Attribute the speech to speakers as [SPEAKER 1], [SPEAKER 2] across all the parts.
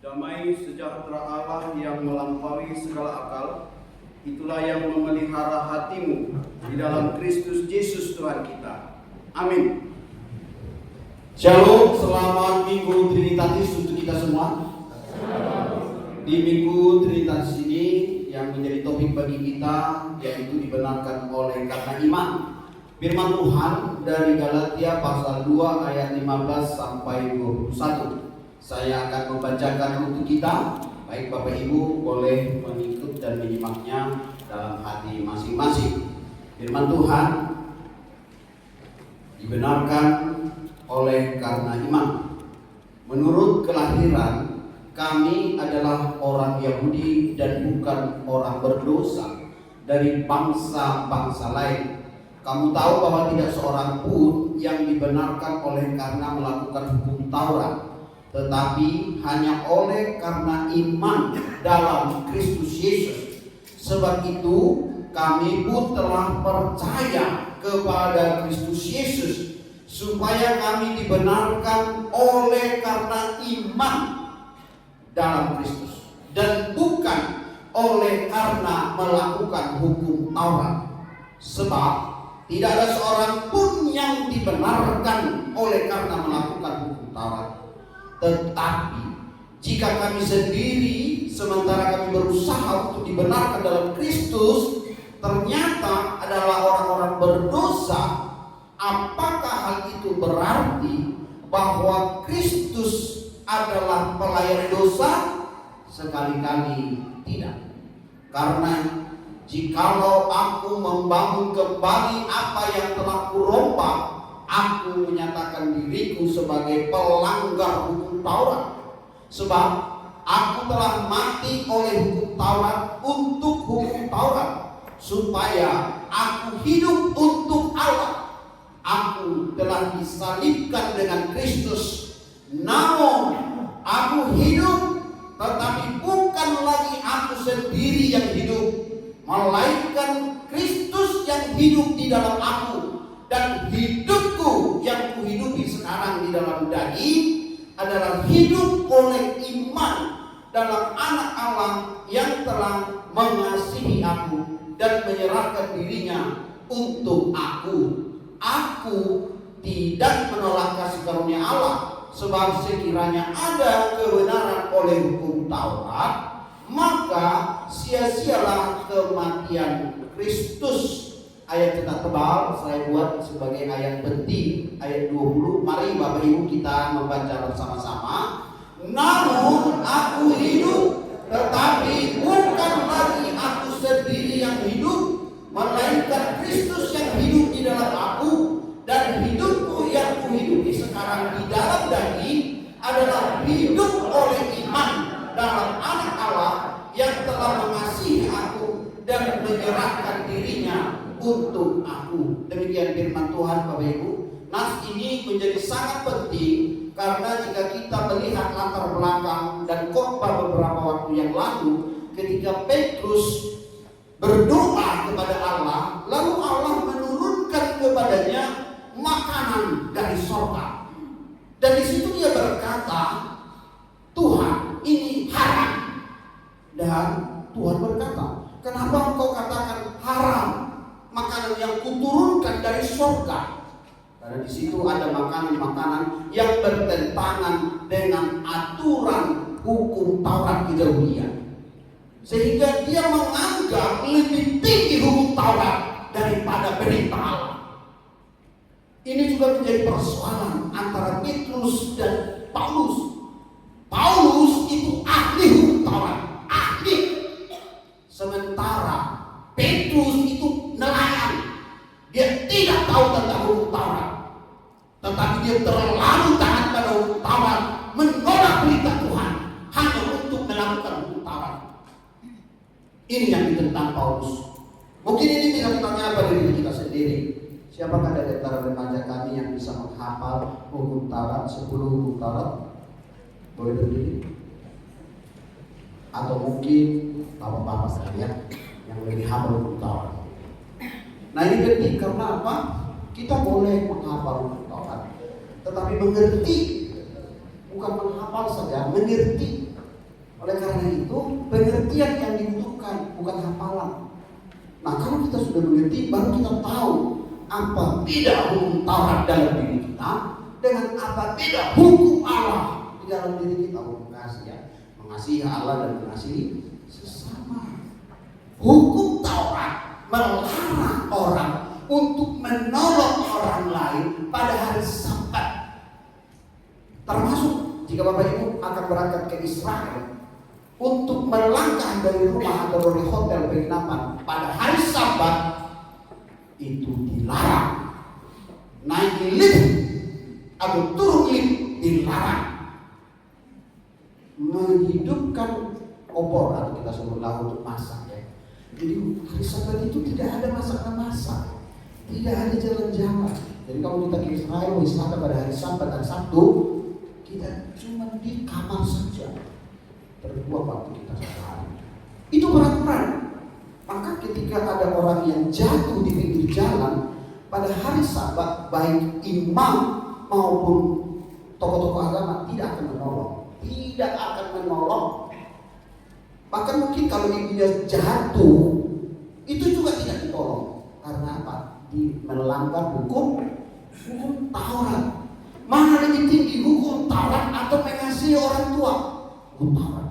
[SPEAKER 1] Damai sejahtera Allah yang melampaui segala akal, itulah yang memelihara hatimu di dalam Kristus Yesus Tuhan kita. Amin.
[SPEAKER 2] Shalom, selamat Minggu Trinitatis untuk kita semua. Di Minggu Trinitatis ini yang menjadi topik bagi kita yaitu dibenarkan oleh karena iman. Firman Tuhan dari Galatia pasal 2 ayat 15 sampai 21. Saya akan membacakan untuk kita. Baik Bapak Ibu boleh mengikut dan menyimaknya dalam hati masing-masing. Firman Tuhan dibenarkan oleh karena iman. Menurut kelahiran kami adalah orang Yahudi dan bukan orang berdosa dari bangsa-bangsa lain. Kamu tahu bahwa tidak seorang pun yang dibenarkan oleh karena melakukan hukum Taurat, tetapi hanya oleh karena iman dalam Kristus Yesus. Sebab itu kami pun telah percaya kepada Kristus Yesus, supaya kami dibenarkan oleh karena iman dalam Kristus, dan bukan oleh karena melakukan hukum Taurat. Sebab tidak ada seorang pun yang dibenarkan oleh karena melakukan hukum Taurat. Tetapi jika kami sendiri sementara kami berusaha untuk dibenarkan dalam Kristus ternyata adalah orang-orang berdosa, apakah hal itu berarti bahwa Kristus adalah pelayan dosa? Sekali-kali tidak. Karena jikalau aku membangun kembali apa yang telah kurombak, aku menyatakan diriku sebagai pelanggar hukum Taurat. Sebab aku telah mati oleh hukum Taurat untuk hukum Taurat, supaya aku hidup untuk Allah. Aku telah disalibkan dengan Kristus. Namun aku hidup, tetapi bukan lagi aku sendiri yang hidup, melainkan Kristus yang hidup di dalam aku. Dan hidupku yang kuhidupi sekarang di dalam daging adalah hidup oleh iman dalam Anak Allah yang telah mengasihi aku dan menyerahkan dirinya untuk aku. Aku tidak menolak kasih karunia Allah, sebab sekiranya ada kebenaran oleh hukum Taurat, maka sia-sialah kematian Kristus. Ayat kita tebal, saya buat sebagai ayat penting, ayat 20. Mari Bapak Ibu kita membaca bersama-sama. Namun aku hidup, tetapi bukan lagi aku sendiri yang hidup, melainkan Kristus yang hidup di dalam aku. Dan hidupku yang kuhidupi sekarang di dalam daging adalah hidup oleh iman dalam Anak Allah yang telah mengasihi aku dan menyerahkan dirinya untuk aku. Demikian firman Tuhan Bapak Ibu. Nas ini menjadi sangat penting karena jika kita melihat latar belakang dan khotbah beberapa waktu yang lalu, ketika Petrus berdoa kepada Allah, lalu Allah menurunkan kepadanya makanan dari surga. Dan di situ dia berkata, Tuhan, ini haram. Dan Tuhan berkata, kenapa engkau katakan haram makanan yang kuturunkan dari surga? Karena di situ ada makanan-makanan yang bertentangan dengan aturan hukum Taurat Yahudi, sehingga dia menganggap lebih tinggi hukum Taurat daripada perintah Allah. Ini juga menjadi persoalan antara Petrus dan Paulus. Paulus itu ahli hukum Taurat, ahli. Sementara Petrus itu nelayan. Dia tidak tahu tentang hukum Taurat, tetapi dia terlalu taat pada hukum Taurat, menolak perintah Tuhan hanya untuk melakukan hukum Taurat. Ini yang ditentang Paulus. Mungkin ini bisa ditanya pada diri kita sendiri. Siapakah dari antara remaja kami yang bisa menghafal hukum Taurat, 10 hukum Taurat? Boleh berdiri? Atau mungkin bapak-bapak sekalian yang lebih hafal hukum Taurat. Nah ini penting karena apa? Kita boleh menghafal hukum Taurat, tetapi mengerti, bukan menghafal saja, mengerti. Oleh karena itu, pengertian yang dibutuhkan bukan hafalan. Nah, kalau kita sudah mengerti, baru kita tahu apa beda hukum Taurat dalam diri kita dengan apa beda hukum Allah di dalam diri kita. Hukum kasih, ya, mengasihi Allah dan mengasihi sesama. Hukum Taurat melarang orang untuk menolong orang lain pada hari Sabat. Termasuk jika Bapak Ibu akan berangkat ke Israel untuk melangkah dari rumah atau dari hotel penginapan pada hari Sabat, itu dilarang. Naik lift atau turun lift dilarang. Menghidupkan obor atau kita sebutlah untuk masak, ya. Jadi hari Sabat itu tidak ada masak-masak, tidak ada jalan-jalan. Jadi kalau kita ke Israel wisata pada hari Sabat dan Sabtu, kita cuma di kamar saja. Terbuat waktu kita sehari. Itu peraturan. Maka ketika ada orang yang jatuh di pinggir jalan pada hari Sabat, baik imam maupun tokoh-tokoh agama tidak akan menolong. Tidak akan menolong. Bahkan mungkin kalau ibunya jatuh, itu juga tidak ditolong. Karena apa? Melanggar hukum Taurat. Mana lebih tinggi, hukum Taurat atau mengasihi orang tua? Hukum Taurat.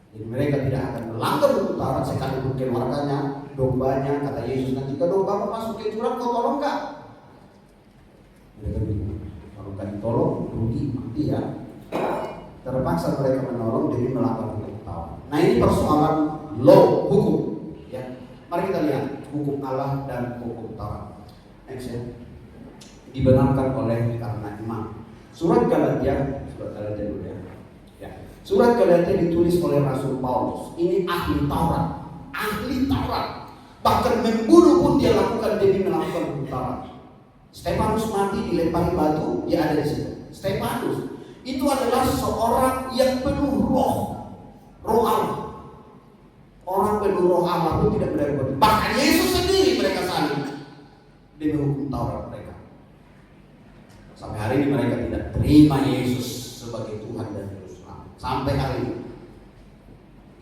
[SPEAKER 2] Jadi mereka tidak akan melanggar hukum Taurat sekalipun keluarganya, dombanya, kata Yesus, nanti jika domba masuk ke jurang kau tolong enggak? Mereka bilang, kalau enggak ditolong, rugi, mati ya. Terpaksa mereka menolong demi melanggar hukum Taurat. Nah, ini persoalan law, hukum, ya. Mari kita lihat hukum Allah dan hukum Taurat. Next, ya. Dibenarkan oleh karena iman. Surat Galatia dulu, ya. Surat Galatia ditulis oleh Rasul Paulus. Ini ahli Taurat, bahkan membunuh pun dia lakukan demi melakukan hukum Taurat. Stefanus mati dilempari batu, dia ada di situ. Stefanus itu adalah seorang yang penuh roh Allah. Orang penuh roh Allah pun tidak berani. Bahkan Yesus sendiri mereka salib demi hukum Taurat mereka. Sampai hari ini mereka tidak terima Yesus sebagai Tuhan dan Juru Selamat. Sampai hari ini,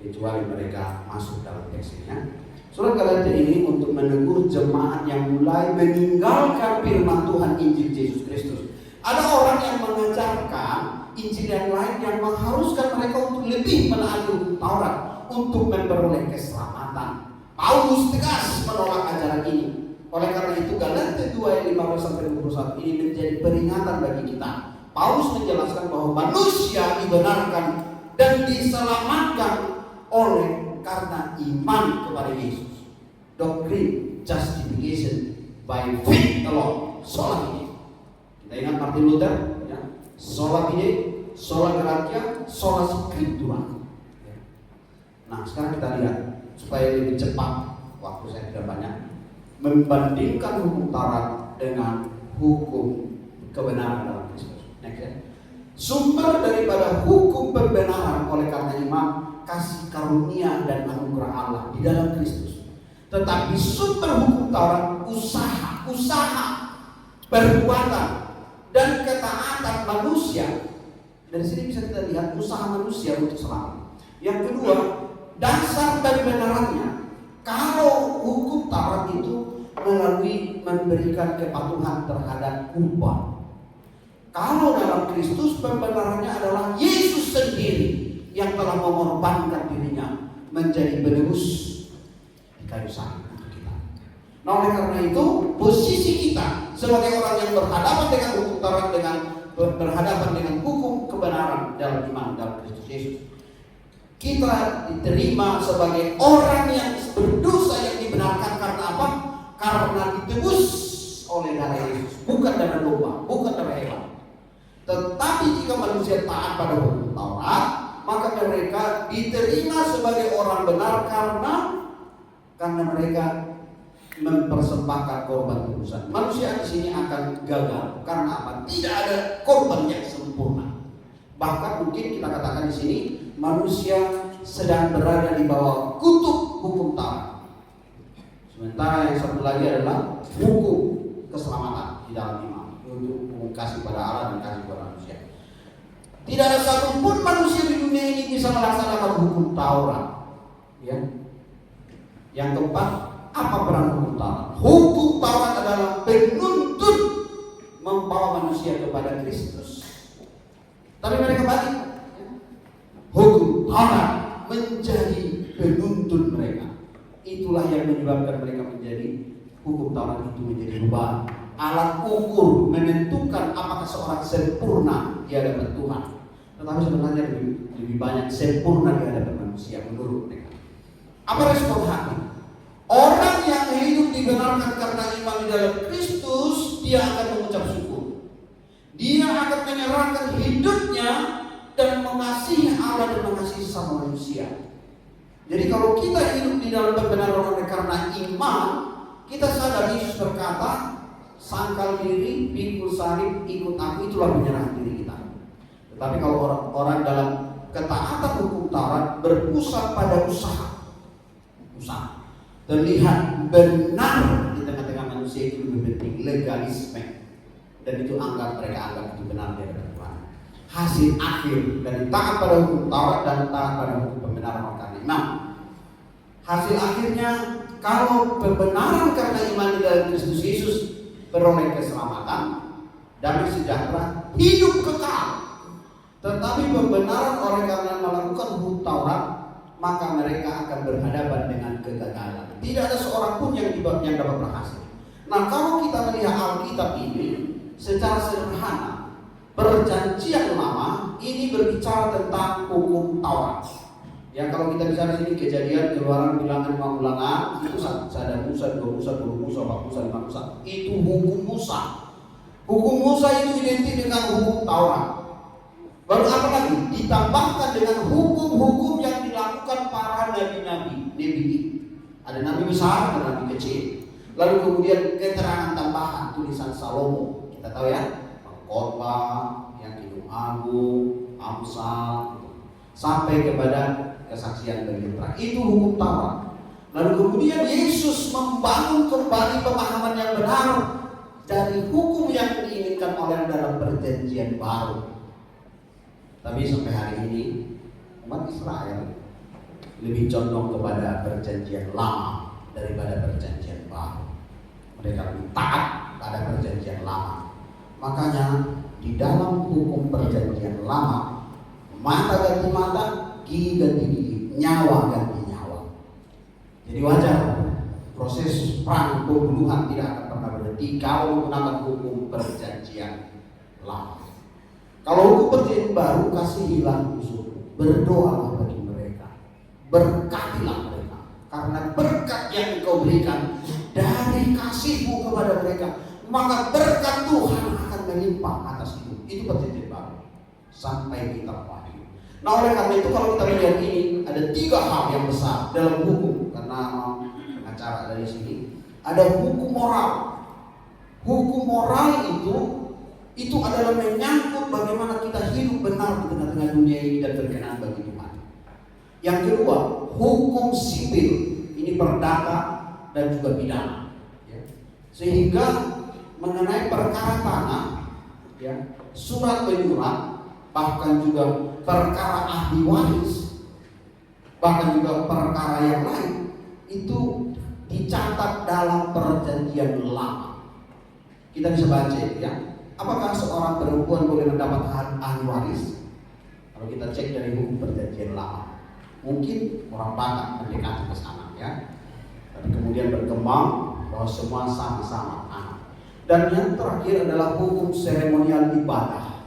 [SPEAKER 2] kecuali mereka masuk dalam teksnya. Surat Galatia ini untuk menegur jemaat yang mulai meninggalkan firman Tuhan Injil Yesus Kristus. Ada orang yang mengajarkan Injil yang lain yang mengharuskan mereka untuk lebih menaati hukum Taurat untuk memperoleh keselamatan. Paulus tegas menolak ajaran ini. Oleh karena itu Galatia 2 ayat 15-21 ini menjadi peringatan bagi kita. Paulus menjelaskan bahwa manusia dibenarkan dan diselamatkan oleh karena iman kepada Yesus. Doctrine justification by faith alone. Sola fide. Kita ingat Martin Luther, ya? Sola fide, sola gratia, sola scriptura. Nah, sekarang kita lihat supaya lebih cepat, waktu saya tidak banyak, membandingkan hukum Taurat dengan hukum kebenaran dalam Kristus. Next, ya. Sumber daripada hukum pembenaran oleh karena iman, kasih karunia dan anugerah Allah di dalam Kristus. Tetapi sumber hukum Taurat usaha, perbuatan dan ketaatan manusia. Dari sini bisa kita lihat usaha manusia untuk selamat. Yang kedua, dasar pembenarannya. Kalau hukum Taurat itu melalui memberikan kepatuhan terhadap kurban. Kalau dalam Kristus pembenarannya adalah Yesus sendiri yang telah mengorbankan dirinya menjadi penebus di kayu salib untuk kita. Nah, oleh karena itu posisi kita sebagai orang yang berhadapan dengan hukum Taurat, dengan berhadapan dengan hukum kebenaran dalam iman dalam Kristus Yesus, kita diterima sebagai orang yang berdosa yang dibenarkan karena apa? Karena ditebus oleh darah Yesus, bukan darah domba, bukan darah hewan. Tetapi jika manusia taat pada hukum Taurat, maka mereka diterima sebagai orang benar karena mereka mempersembahkan korban tebusan. Manusia di sini akan gagal karena apa? Tidak ada korban yang sempurna. Bahkan mungkin kita katakan di sini manusia sedang berada di bawah kutub hukum Taurat. Sementara yang satu lagi adalah hukum keselamatan di dalam iman untuk kasih pada Allah dan kasih pada manusia. Tidak ada satupun manusia di dunia ini bisa melaksanakan Taurat. Ya. Yang keempat, apa peran hukum Taurat? Hukum Taurat adalah penuntut membawa manusia kepada Kristus. Tapi mereka balik. Hukum Taurat menjadi penuntut mereka. Itulah yang menyebabkan mereka menjadi hukum Taurat itu menjadi beban, alat ukur menentukan apakah seorang sempurna di hadapan Tuhan. Tetapi sebenarnya lebih banyak sempurna di hadapan manusia menurut mereka. Apa respon hakim? Orang yang hidup dibenarkan karena iman di dalam Kristus, dia akan mengucap syukur. Dia akan menyerahkan hidupnya dan mengasihi Allah dan mengasihi sesama manusia. Jadi kalau kita hidup di dalam pembenaran oleh karena iman, kita sadar Yesus berkata, sangkal diri, pikul salib, ikut aku, itulah penyerahan diri kita. Tetapi kalau orang dalam ketaatan hukum Taurat berpusat pada usaha, terlihat benar di tengah-tengah manusia itu lebih penting legalisme, dan itu mereka anggap itu benar di hadapan Tuhan. Hasil akhir dari taat pada hukum Taurat dan taat pada hukum pembenaran karena iman. Hasil akhirnya, kalau pembenaran karena iman di dalam Kristus Yesus beroleh keselamatan, damai sejahtera, hidup kekal. Tetapi pembenaran oleh karena melakukan hukum Taurat, maka mereka akan berhadapan dengan kegagalan. Tidak ada seorang pun yang dapat berhasil. Nah, kalau kita melihat Alkitab ini secara sederhana, Perjanjian Lama ini berbicara tentang hukum Taurat. Ya, kalau kita bicara sini Kejadian, Keluaran, Bilangan, Ulangan, itu ada Musa, 2 Musa, 10 Musa, 4 Musa, 5 Musa. Itu hukum Musa. Hukum Musa itu identik dengan hukum Taurat. Baru apa lagi? Ditambahkan dengan hukum-hukum yang dilakukan para nabi-nabi. Ada nabi besar, ada nabi kecil. Lalu kemudian keterangan tambahan, tulisan Salomo. Kita tahu ya, Khotbah, yang Kidung Agung, Amsal, sampai kepada kesaksian bagi terakhir. Itu hukum Taurat. Lalu kemudian Yesus membangun kembali pemahaman yang benar dari hukum yang diinginkan oleh dalam Perjanjian Baru. Tapi sampai hari ini umat Israel lebih condong kepada Perjanjian Lama daripada Perjanjian Baru. Mereka lebih taat pada Perjanjian Lama. Makanya di dalam hukum Perjanjian Lama, mata ganti mata, gigi ganti gigi, nyawa ganti nyawa. Jadi wajar proses perang pembunuhan tidak akan pernah berhenti kalau menggunakan hukum Perjanjian Lama. Kalau hukum Perjanjian Baru, kasihilah musuhmu, berdoalah bagi mereka, berkatilah mereka, karena berkat yang engkau berikan dari kasihmu kepada mereka, maka berkat Tuhan akan melimpah atas hidup. Itu Perjanjian Baru sampai kita Wahyu. Nah, oleh karena itu kalau kita melihat ini ada 3 hal yang besar dalam hukum, karena pengacara dari sini ada hukum moral. Hukum moral itu adalah menyangkut bagaimana kita hidup benar di tengah-tengah dunia ini dan berkenan bagi Tuhan. Yang kedua, hukum sipil, ini perdata dan juga pidana. Ya. Sehingga mengenai perkara tanah, ya, surat menyurat, bahkan juga perkara ahli waris, bahkan juga perkara yang lain, itu dicatat dalam Perjanjian Lama. Kita bisa baca, ya. Apakah seorang perempuan boleh mendapat hak ahli waris? Kalau kita cek dari hukum Perjanjian Lama, mungkin orang Batak mendekati ke sana, ya. Tapi kemudian berkembang bahwa semua sama-sama anak. Dan yang terakhir adalah hukum seremonial ibadah.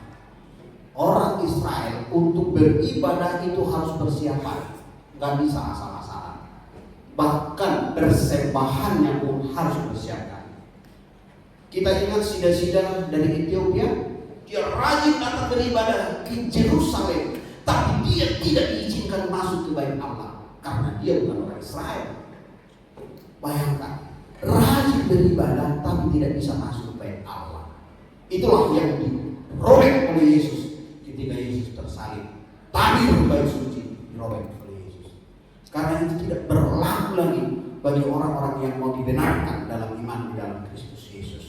[SPEAKER 2] Orang Israel untuk beribadah itu harus persiapan, nggak bisa asal-asalan. Bahkan persembahannya pun harus dipersiapkan. Kita ingat sida-sida dari Ethiopia, dia rajin datang beribadah ke Yerusalem, tapi dia tidak diizinkan masuk ke bait Allah karena dia bukan orang Israel. Bayangkan, rajin beribadah tapi tidak bisa masuk ke bait Allah. Itulah yang dirobek oleh Yesus ketika Yesus tersalib. Tadi bait suci dirobek oleh Yesus. Karena itu tidak berlaku lagi bagi orang-orang yang mau dibenarkan dalam iman di dalam Kristus Yesus.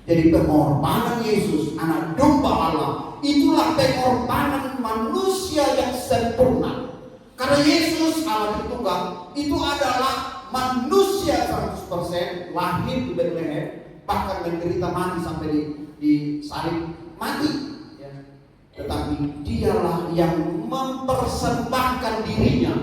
[SPEAKER 2] Jadi pengorbanan Yesus, anak domba Allah, itulah pengorbanan manusia yang sempurna. Karena Yesus Allah Tritunggal itu adalah manusia 100%, lahir di Bethlehem, bahkan menderita mati sampai di salib mati. Ya. Tetapi dialah yang mempersembahkan dirinya.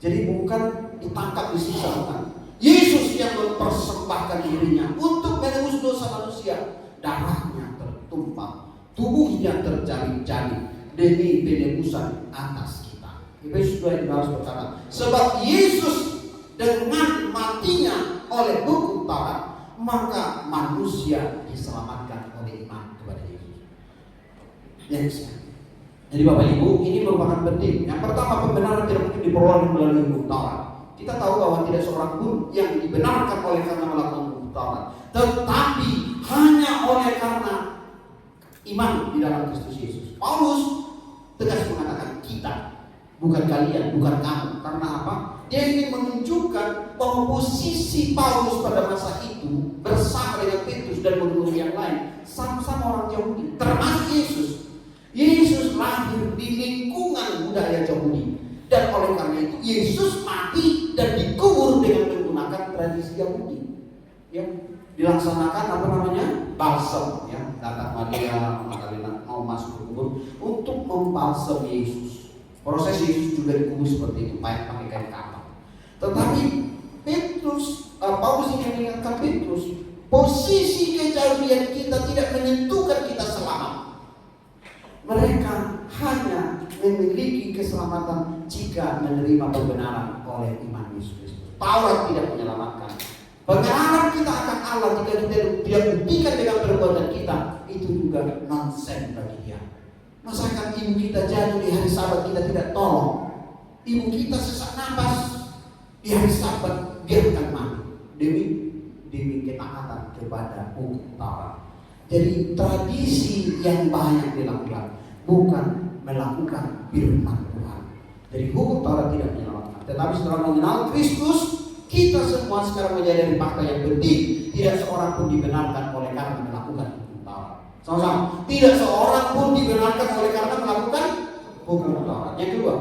[SPEAKER 2] Jadi bukan ditangkap disiksa, bukan. Yesus yang mempersembahkan dirinya untuk menebus dosa manusia. Darahnya tertumpah, tubuhnya terjalin-jalin demi penebusan atas kita. Efesus 2 harus berkata, sebab Yesus dengan matinya oleh hukum Taurat, maka manusia diselamatkan oleh iman kepada Yesus. Yes. Jadi Bapak Ibu, ini merupakan penting. Yang pertama, pembenaran tidak mungkin diperoleh melalui hukum Taurat. Kita tahu bahwa tidak seorang pun yang dibenarkan oleh karena melakukan hukum Taurat, tetapi hanya oleh karena iman di dalam Kristus Yesus. Paulus tegas mengatakan kita, bukan kalian, bukan kamu. Karena apa? Dia ingin menunjukkan bahwa posisi Paulus pada masa itu bersama dengan Petrus dan murid yang lain sama-sama orang Yahudi, termasuk Yesus. Yesus lahir di lingkungan budaya Yahudi, dan oleh karena itu Yesus mati dan dikubur dengan menggunakan tradisi Yahudi. Ya, dilaksanakan apa namanya? Balsam, ya. Datang Maria Magdalena mau masuk ke kubur untuk membalsam Yesus. Proses Yesus juga dikubur seperti itu, pakai kain kafan. Tetapi Paulus ingin mengingatkan Petrus, posisi kejahilan kita tidak menentukan kita selamat. Mereka hanya memiliki keselamatan jika menerima kebenaran oleh iman Yesus Kristus. Taurat tidak menyelamatkan. Pengenalan kita akan Allah jika kita tidak buktikan dengan perbuatan kita, itu juga nonsen bagi dia. Masakan ibu kita jatuh di hari Sabat, kita tidak tolong. Ibu kita sesak napas di hari Sabat, biarkan mati demi ketaatan kepada hukum Taurat. Jadi tradisi yang banyak dilakukan, bukan melakukan firman Tuhan. Jadi hukum Taurat tidak menyelamatkan. Tetapi setelah mengenal Kristus, kita semua sekarang menyadari fakta yang penting. Tidak seorang pun dibenarkan oleh karena melakukan hukum Taurat. Sama-sama. Tidak seorang pun dibenarkan oleh karena melakukan hukum Taurat. Yang kedua,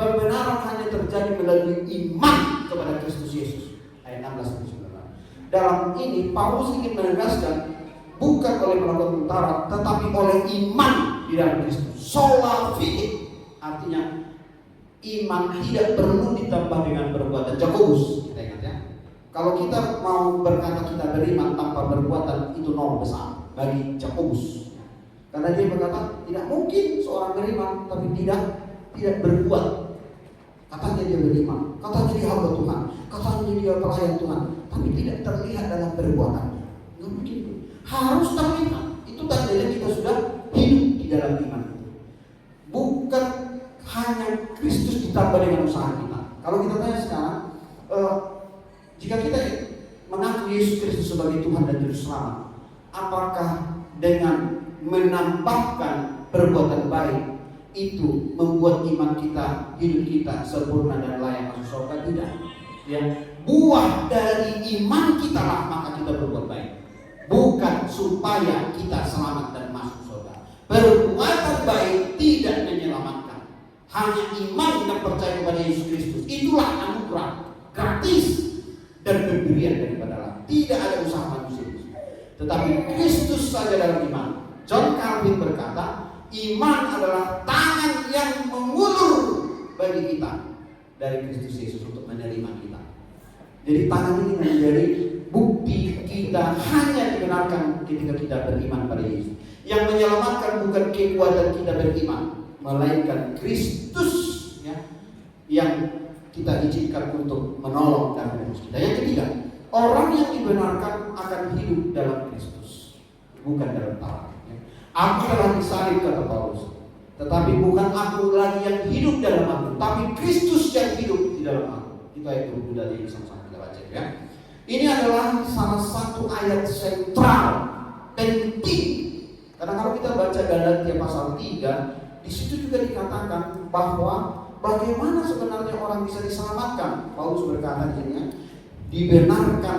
[SPEAKER 2] pembenaran hanya terjadi melalui iman kepada Kristus Yesus. Ayat 16-19. Dalam ini Paulus ingin menegaskan, bukan oleh melakukan hukum Taurat, tetapi oleh iman di dalam Kristus. Sola fide, artinya iman tidak perlu ditambah dengan perbuatan. Jakobus, kita ingat ya. Kalau kita mau berkata kita beriman tanpa perbuatan, itu nol besar bagi Jakobus. Karena dia berkata tidak mungkin seorang beriman tapi tidak berbuat. Katanya dia beriman, katanya dia hamba Tuhan, katanya dia pelayan Tuhan, tapi tidak terlihat dalam perbuatannya. Nggak mungkin. Harus terlihat. Itu tandanya kita sudah hidup di dalam iman. Bukan hanya Kristus ditambah dengan usaha kita. Kalau kita tanya sekarang, jika kita mengaku Yesus Kristus sebagai Tuhan dan Juru Selamat, apakah dengan menambahkan perbuatan baik itu membuat iman kita, hidup kita sempurna dan layak masuk surga? Tidak. Ya, buah dari iman kita lah maka kita berbuat baik. Bukan supaya kita selamat dan masuk surga. Perbuatan baik tidak menyelamatkan. Hanya iman dan percaya kepada Yesus Kristus. Itulah anugerah gratis dan pemberian daripada Allah. Tidak ada usaha manusia. Tetapi Kristus saja dalam iman. John Calvin berkata, iman adalah tangan yang mengulur bagi kita dari Kristus Yesus untuk menerima kita. Jadi tangan ini menjadi bukti kita hanya dibenarkan ketika kita beriman pada Yesus. Yang menyelamatkan bukan kekuatan kita beriman, melainkan Kristus, ya, yang kita izinkan untuk menolong dan menebus kita. Yang ketiga, orang yang dibenarkan akan hidup dalam Kristus, bukan dalam Taurat. Ya. Aku telah disalib, kata Paulus, tetapi bukan aku lagi yang hidup dalam aku, tapi Kristus yang hidup di dalam aku. Itu ayat 20 dari sama-sama kita baca, ya. Ini adalah salah satu ayat sentral penting. Karena kalau kita baca Galatia pasal 3, di situ juga dikatakan bahwa bagaimana sebenarnya orang bisa diselamatkan. Paulus berkata di sini, ya, dibenarkan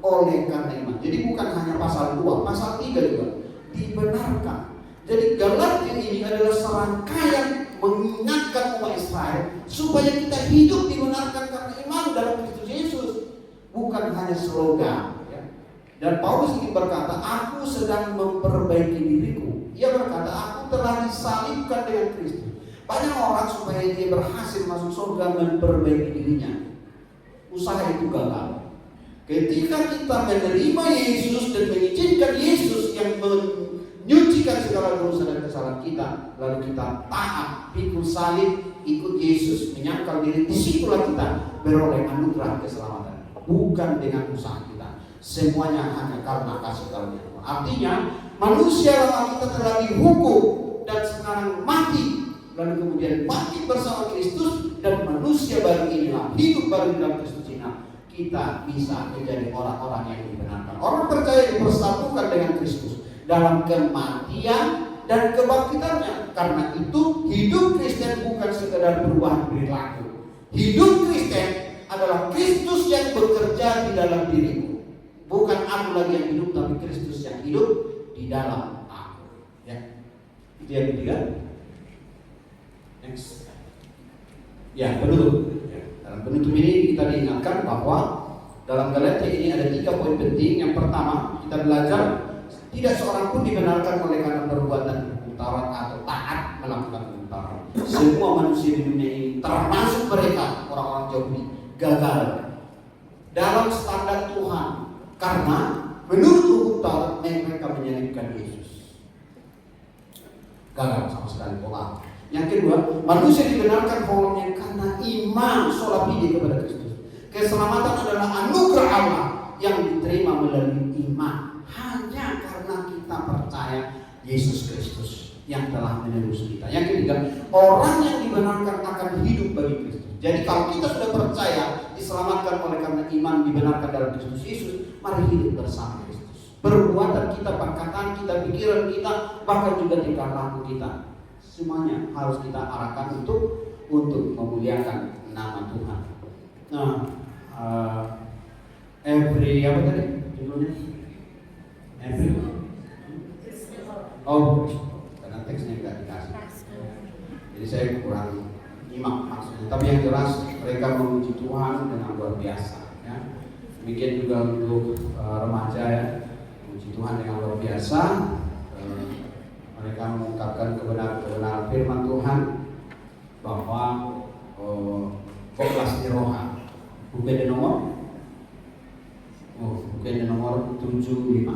[SPEAKER 2] oleh karena iman. Jadi bukan hanya pasal 2, pasal 3 juga dibenarkan. Jadi Galatia ini adalah serangkaian mengingatkan umat Israel supaya kita hidup dibenarkan karena iman dalam Kristus Yesus, bukan hanya slogan. Ya. Dan Paulus ini berkata, aku sedang memperbaiki diriku. Ia berkata, aku telah disalibkan dengan Kristus. Banyak orang supaya dia berhasil masuk surga memperbaiki dirinya, usaha itu gagal. Ketika kita menerima Yesus dan mengizinkan Yesus yang menyucikan segala dosa dan kesalahan kita, lalu kita taat, pikul salib, ikut Yesus, menyangkal diri, disitulah kita beroleh anugerah keselamatan, bukan dengan usaha kita. Semuanya hanya karena kasih karunia Tuhan. Artinya manusia lama kita telah dihukum dan sekarang mati, lalu kemudian bangkit bersama Kristus, dan manusia baru inilah hidup baru dalam Kristus ini. Kita bisa menjadi orang-orang yang dibenarkan. Orang percaya dipersatukan dengan Kristus dalam kematian dan kebangkitannya. Karena itu hidup Kristen bukan sekedar perubahan perilaku. Hidup Kristen adalah Kristus yang bekerja di dalam diriku. Bukan aku lagi yang hidup, tapi Kristus yang hidup di dalam aku. Ya. Itu yang ketiga. Next. Ya, penutup. Dalam penutup ini kita diingatkan bahwa dalam Galatia ini ada 3 poin penting. Yang pertama, kita belajar tidak seorang pun dibenarkan oleh karena perbuatan hukum Taurat atau taat melakukan hukum Taurat. Semua manusia di dunia ini, termasuk mereka orang-orang Yahudi, gagal dalam standar Tuhan karena menurut hukum Taurat mereka menyalibkan Yesus. Gagal sama sekali pola. Yang kedua, manusia dibenarkan olehnya karena iman sola fide kepada Kristus. Keselamatan adalah anugerah Allah yang diterima melalui iman, hanya karena kita percaya Yesus Kristus yang telah menebus kita. Yang ketiga, orang yang dibenarkan akan hidup bagi Kristus. Jadi kalau kita sudah percaya diselamatkan oleh karena iman, dibenarkan dalam Kristus Yesus, mari hidup bersama Kristus. Perbuatan kita, perkataan kita, pikiran kita, bahkan juga tingkah laku kita, semuanya harus kita arahkan untuk memuliakan nama Tuhan. Nah, every apa tadi judulnya? Karena teksnya nggak dikasih. Jadi saya kurang nyimak maksudnya. Tapi yang jelas mereka memuji Tuhan dengan luar biasa. Ya. Demikian juga untuk remaja ya, memuji Tuhan dengan luar biasa. Mereka mengungkapkan kebenaran firman Tuhan bahwa kelas roha bukan nomor 75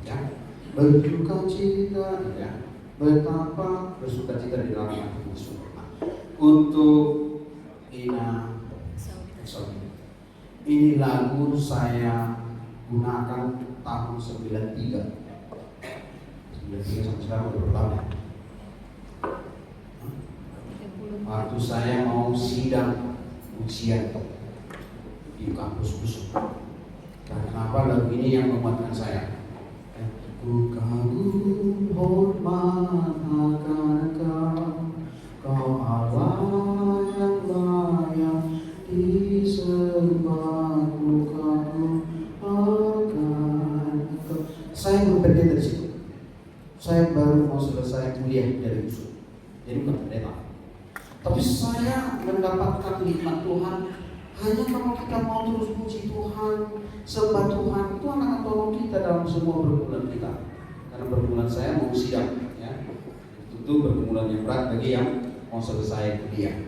[SPEAKER 2] ya, bersuka cita ya, betapa bersuka cita di dalam Yesus. Untuk ini lagu saya gunakan tahun 93 sampai sekarang udah berapa? Waktu saya mau sidang ujian di kampus USU. Kenapa lagu ini yang menguatkan saya? Ku kagum hormat akan Kau Allah yang layak disembah. Ku kagum akan Kau. Saya berpikir dari situ. Saya baru mau selesai kuliah dari USU, jadi bukan pendeta. Tapi saya mendapatkan nikmat Tuhan hanya kalau kita mau terus puji Tuhan, sembah Tuhan. Tuhan akan tolong kita dalam semua pergumulan kita. Karena pergumulan saya mau sidang, ya. Tentu pergumulan yang berat bagi yang mau selesai kuliah.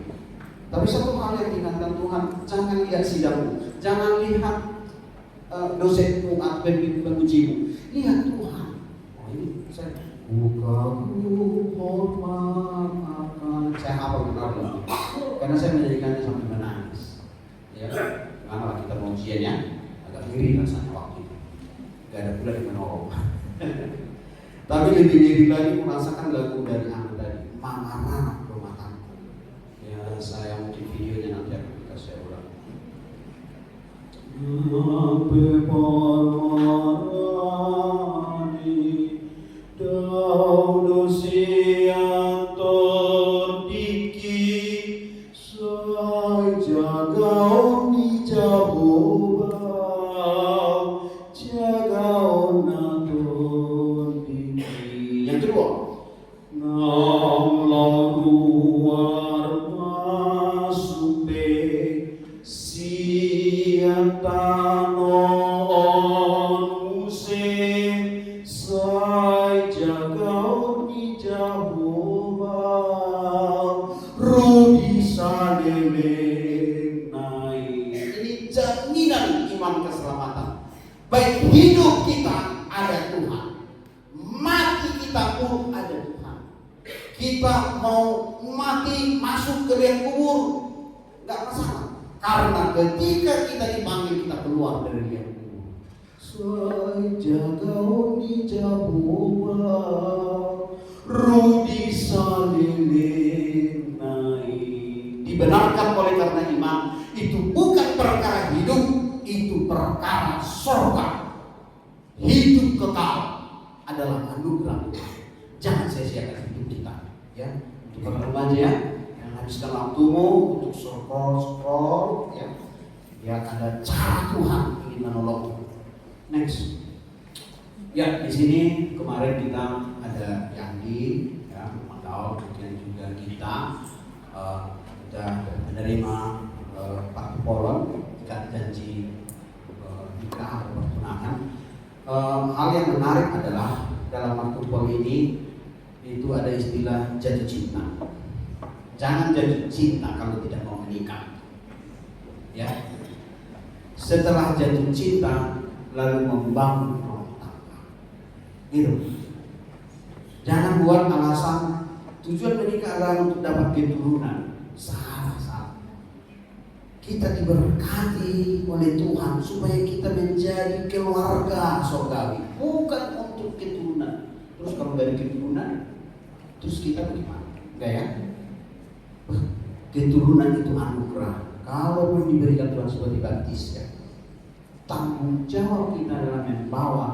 [SPEAKER 2] Tapi satu hal yang diingatkan Tuhan, jangan lihat sidangmu, jangan lihat dosenmu atau pengujimu, lihat Tuhan. Saya bukaku hormat akan. Saya hafal benar karena saya menjadikannya sampai menangis. Ya, karena kita mau ujiannya agak ngiri rasanya waktu itu. Gak ada pula yang menolong. Tapi lebih ngiri lagi merasakan lagu dari Anu tadi, Mama Rumah Tangga. Ya, saya mungkin videonya nanti akan kita share ulang. Dau siang terdiki saja ni jauh jaga na terdiki. Yang kedua, ngau luar masuk salinai. Ini jaminan iman keselamatan. Baik hidup kita ada Tuhan, mati kita pun ada Tuhan. Kita mau mati masuk ke liang kubur nggak masalah, karena ketika kita dipanggil kita keluar dari liang kubur. Saja kau di Jehovah, Rudi salinai. Dibenarkan oleh karena iman. Itu bukan perkara hidup, itu perkara surga. Hidup kekal adalah anugerah. Jangan sia-siakan hidup kita, ya. Untuk para remaja ya, yang habiskan waktumu untuk scroll, ya. Lihat ada cara Tuhan ingin menolongmu. Next. Ya, di sini kemarin kita ada Yandi, ya, atau kemudian juga kita menerima Pak Polon ikat janji nikah atau pertunangan. Hal yang menarik adalah dalam waktu pol ini itu ada istilah jatuh cinta. Jangan jatuh cinta kalau tidak mau menikah. Ya. Setelah jatuh cinta lalu membangun rumah tangga. Gitu. Jangan buat alasan tujuan menikah adalah untuk dapat keturunan. Salah. Kita diberkati oleh Tuhan supaya kita menjadi keluarga surgawi, bukan untuk keturunan. Terus kalau dari keturunan, terus kita bagaimana? Enggak ya? Keturunan itu anugerah. Kalau diberikan Tuhan seperti baptis ya, tanggung jawab kita adalah membawa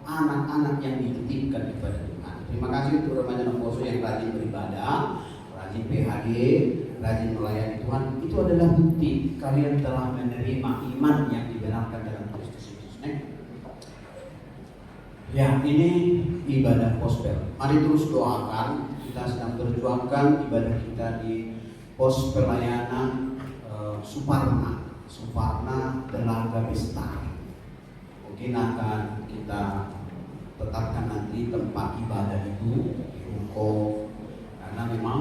[SPEAKER 2] anak-anak yang dititipkan kepada Tuhan. Terima kasih untuk remaja Noposo yang rajin beribadah, rajin PHD, rajin melayani Tuhan. Itu adalah bukti kalian telah menerima iman yang dibenarkan dalam Kristus Yesus. Ya, ini ibadah gospel. Mari terus doakan. Kita sedang berjuangkan ibadah kita di pos pelayanan Suparna Telaga Bestari. Mungkin akan kita tetapkan nanti tempat ibadah itu di Ruko, karena memang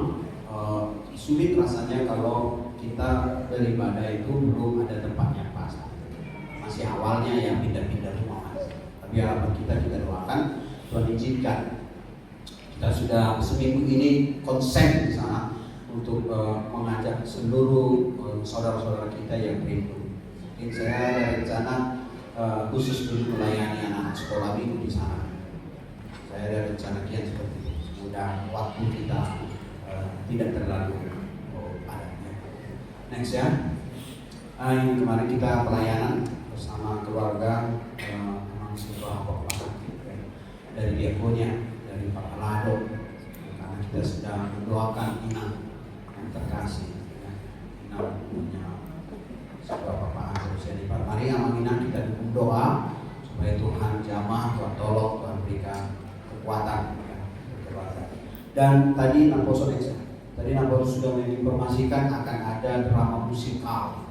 [SPEAKER 2] sulit rasanya kalau kita beribadah itu belum ada tempatnya pas. Masih awalnya ya pindah-pindah rumah. Tapi harapan kita doakan Tuhan izinkan. Kita sudah seminggu ini konsen di sana untuk mengajak seluruh saudara-saudara kita yang rindu. Mungkin saya ada rencana khusus dulu melayani anak sekolah minggu di sana. Saya ada rencana kian seperti itu. Semoga waktu kita tidak terlalu padatnya. Next ya. Ini kemarin kita pelayanan bersama keluarga memang sebuah pokok dari diakonia, dari Pak Lado, karena kita sedang mendoakan Inang yang terkasih. Inang punya sebuah bapak usia di Pak. Mari sama Inang kita dukung doa supaya Tuhan jamah, Tuhan tolong, Tuhan berikan kekuatan. Dan tadi Naposo sudah menginformasikan akan ada drama musikal.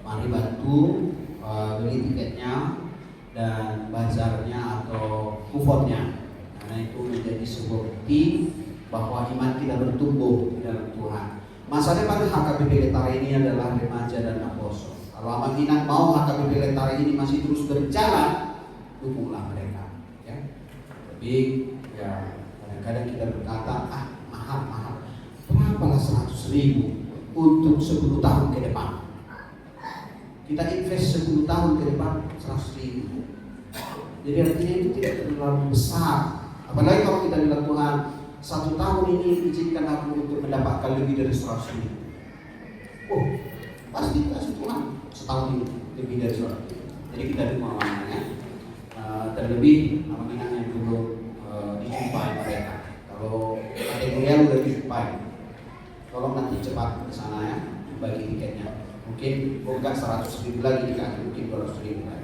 [SPEAKER 2] Mari bantu beli tiketnya dan bazarnya atau kuponnya, karena itu menjadi sebuah bukti bahwa iman kita bertumbuh di dalam Tuhan. Masa depan HKBP Letari ini adalah remaja dan Naposo. Kalau Abang Inang mau HKBP Letari ini masih terus berjalan, dukunglah mereka. Ya. Tapi ya kadang-kadang kita berkata, mahal. Berapalah 100.000 untuk 10 tahun ke depan? Kita invest 10 tahun ke depan 100.000. Jadi artinya itu tidak terlalu besar. Apalagi kalau kita bilang Tuhan, 1 tahun ini izinkan aku untuk mendapatkan lebih dari 100.000. Oh, pasti kasih Tuhan setahun ini lebih dari 100.000. Jadi kita dimauannya. Terlebih anak-anak yang belum dijumpai mereka. Kalau kategori udah dijumpai, tolong nanti cepat ke sana ya, bagi tiketnya. Mungkin bukan 100.000 lagi dikasih, mungkin 200.000 lagi.